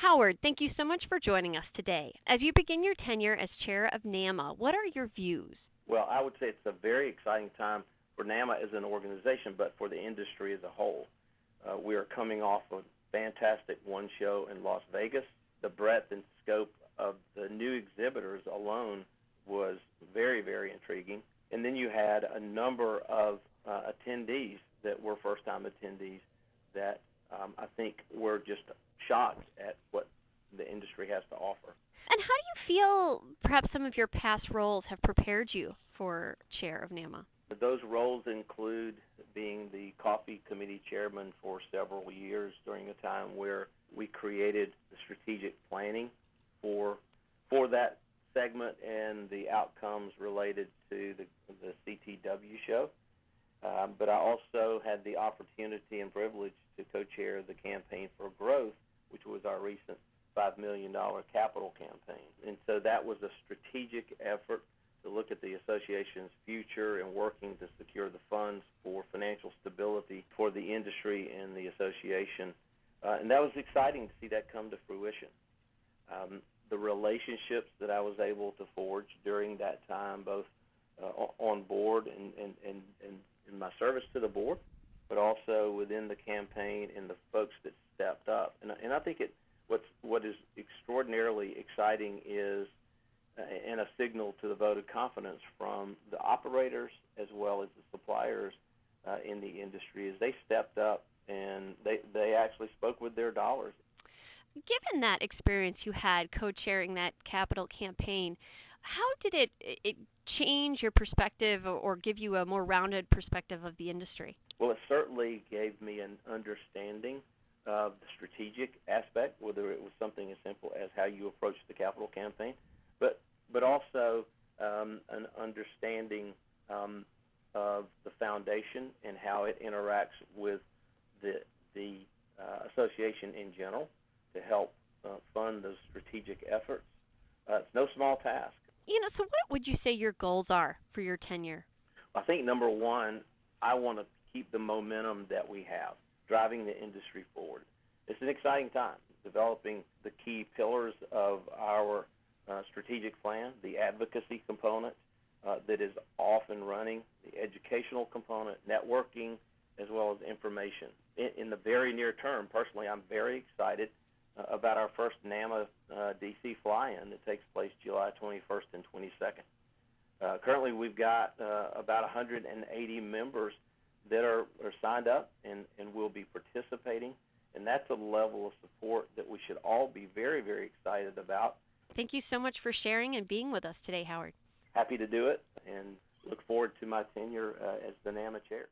Howard, thank you so much for joining us today. As you begin your tenure as chair of NAMA, what are your views? Well, I would say it's a very exciting time for NAMA as an organization, but for the industry as a whole. We are coming off a fantastic one show in Las Vegas. The breadth and scope of the new exhibitors alone was very, very intriguing. And then you had a number of attendees that were first-time attendees that I think were just shocked at what the industry has to offer. And how do you feel perhaps some of your past roles have prepared you for chair of NAMA? Those roles include being the coffee committee chairman for several years during a time where we created the strategic planning for that segment and the outcomes related to the CTW show. But I also had the opportunity and privilege to co-chair the Campaign for Growth, which was our recent $5 million capital campaign. And so that was a strategic effort to look at the association's future and working to secure the funds for financial stability for the industry and the association. And that was exciting to see that come to fruition. The relationships that I was able to forge during that time, both on board and in my service to the board, but also within the campaign and the folks that stepped up. And I think what is extraordinarily exciting is and a signal to the vote of confidence from the operators as well as the suppliers in the industry is they stepped up and they actually spoke with their dollars. Given that experience you had co-chairing that capital campaign, how did it change your perspective or give you a more rounded perspective of the industry? Well, it certainly gave me an understanding of the strategic aspect, whether it was something as simple as how you approach the capital campaign, but also an understanding of the foundation and how it interacts with the association in general to help fund those strategic efforts. It's no small task. So what would you say your goals are for your tenure? I think number one, I want to keep the momentum that we have, driving the industry forward. It's an exciting time, developing the key pillars of our strategic plan, the advocacy component that is off and running, the educational component, networking, as well as information. In the very near term, personally, I'm very excited about our first NAMA DC fly-in that takes place July 21st and 22nd. Currently, we've got about 180 members that are signed up and will be participating, and that's a level of support that we should all be very, very excited about. Thank you so much for sharing and being with us today, Howard. Happy to do it, and look forward to my tenure as the NAMA chair.